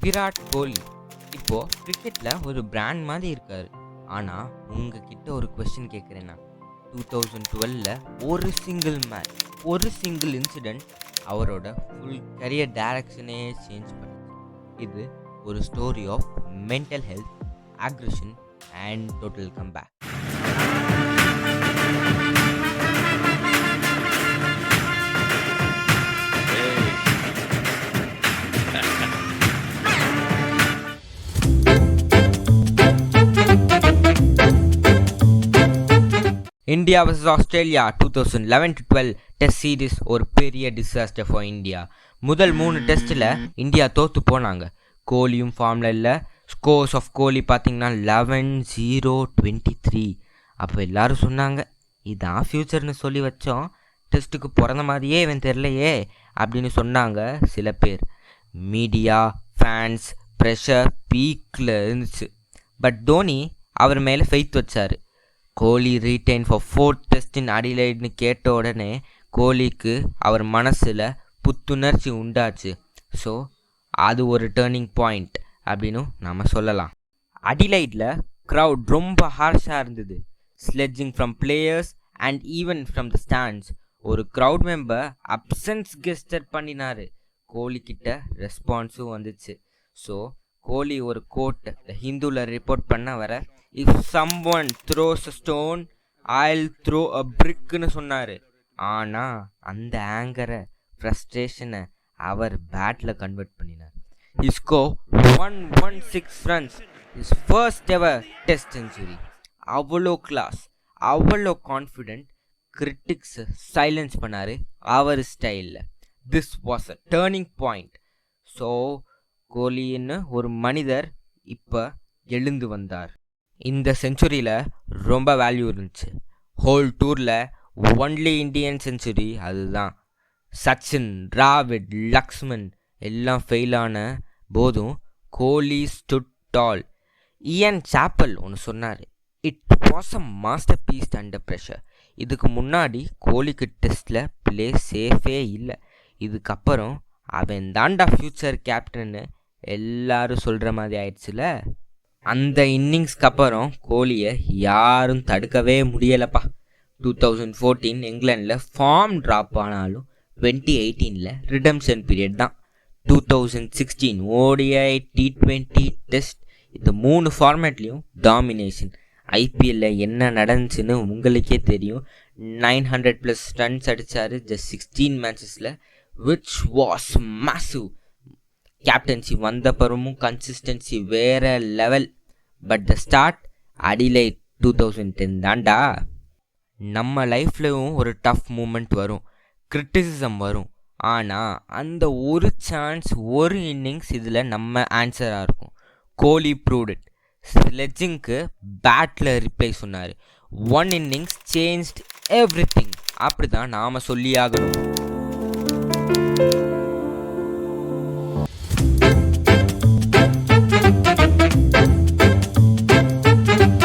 விராட் கோலி இப்போது கிரிக்கெட்டில் ஒரு பிராண்ட் மாதிரி இருக்கார். ஆனால் உங்ககிட்ட ஒரு கொஸ்டின் கேட்குறேன்னா, 2012 ஒரு சிங்கிள் மேட்ச், ஒரு சிங்கிள் இன்சிடெண்ட் அவரோட ஃபுல் கரியர் டைரக்ஷனே சேஞ்ச் பண்ணுச்சு. இது ஒரு story of mental health, aggression and total comeback. India vs Australia 2011-12 test series ஒரு பெரிய டிசாஸ்டர் ஃபார் இந்தியா. முதல் 3 டெஸ்ட்டில் இந்தியா தோற்று போனாங்க. கோலியும் ஃபார்மில் இல்லை. ஸ்கோர்ஸ் ஆஃப் கோலி பார்த்தீங்கன்னா 11-0-23. அப்போ எல்லோரும் சொன்னாங்க, இதான் ஃப்யூச்சர்னு சொல்லி வச்சோம், டெஸ்ட்டுக்கு பிறந்த மாதிரியே இவன் தெரிலையே அப்படின்னு சொன்னாங்க சில பேர். மீடியா, ஃபேன்ஸ், ப்ரெஷர் பீக்கில் இருந்துச்சு. பட் தோனி அவர் மேலே ஃபெய்த் வச்சார். Kohli retain for 4th test in அடிலைட்னு கேட்ட உடனே கோலிக்கு அவர் மனசில் புத்துணர்ச்சி உண்டாச்சு. ஸோ அது ஒரு டேர்னிங் பாயிண்ட் அப்படின்னு நம்ம சொல்லலாம். அடிலைட்டில் க்ரௌட் ரொம்ப ஹார்ஷாக இருந்தது. Sledging from players and even from the stands. ஒரு க்ரௌட் மெம்பர் அப்சன்ஸ் கெஸ்டர் பண்ணினார். கோலிக்கிட்ட ரெஸ்பான்ஸும் வந்துச்சு. ஸோ கோலி ஒரு கோட் ஹிந்துவில் ரிப்போர்ட் பண்ண வர, if someone throws a stone I'll throw a பிரிக்குன்னு சொன்னார். ஆனால் அந்த ஆங்கரை, ஃப்ரஸ்ட்ரேஷனை அவர் பேட்டில் கன்வெர்ட் பண்ணினார். He scored 116 runs, his first ever test century. அவ்வளோ கிளாஸ், அவ்வளோ கான்ஃபிடென்ட். கிரிட்டிக்ஸை சைலன்ஸ் பண்ணார் அவர் ஸ்டைலில். This was a turning point. So கோலின்னு ஒரு மனிதர் இப்போ எழுந்து வந்தார். இந்த செஞ்சுரியில் ரொம்ப வேல்யூ இருந்துச்சு. ஹோல் டூரில் ஒன்லி இண்டியன் செஞ்சுரி அதுதான். சச்சின், டிராவிட், லக்ஷ்மன் எல்லாம் ஃபெயிலான போதும் கோலி ஸ்டுட் டால். இயன் சாப்பல் ஒன்று சொன்னார், it was a masterpiece under pressure. இதுக்கு முன்னாடி கோலிக்கு டெஸ்ட்டில் பிளே சேஃபே இல்லை. இதுக்கப்புறம் அவன் தாண்டா ஃப்யூச்சர் கேப்டன்னு எல்லாரும் சொல்கிற மாதிரி ஆயிடுச்சுல. அந்த இன்னிங்ஸ்க்கு அப்புறம் கோலியை யாரும் தடுக்கவே முடியலப்பா. 2014 இங்கிலாண்டில் ஃபார்ம் ட்ராப் ஆனாலும் 2018 ரிடம்ஷன் பீரியட் தான். 2016 ODI, T20, டெஸ்ட், இந்த 3 ஃபார்மேட்லேயும் டாமினேஷன். ஐபிஎல்லில் என்ன நடந்துச்சுன்னு உங்களுக்கே தெரியும். 900+ ரன்ஸ் அடித்தார் ஜஸ்ட் 16 மேட்சஸில், விச் வாஸ் மேசிவ். கேப்டன்சி வந்த பிறமும் கன்சிஸ்டன்சி வேறு level. But the start Adelaide 2010 தாண்டா. நம்ம லைஃப்லையும் ஒரு டஃப் மூமெண்ட் வரும், கிரிட்டிசிசம் வரும். ஆனால் அந்த ஒரு சான்ஸ், ஒரு இன்னிங்ஸ் இதில் நம்ம ஆன்சராக இருக்கும். கோலி ப்ரூவ்ட் இட். ஸ்லெட்ஜிங்க்கு பேட்டில் ரிப்ளை சொன்னார். One innings changed every thing. அப்படி தான் நாம் சொல்லியாகணும்.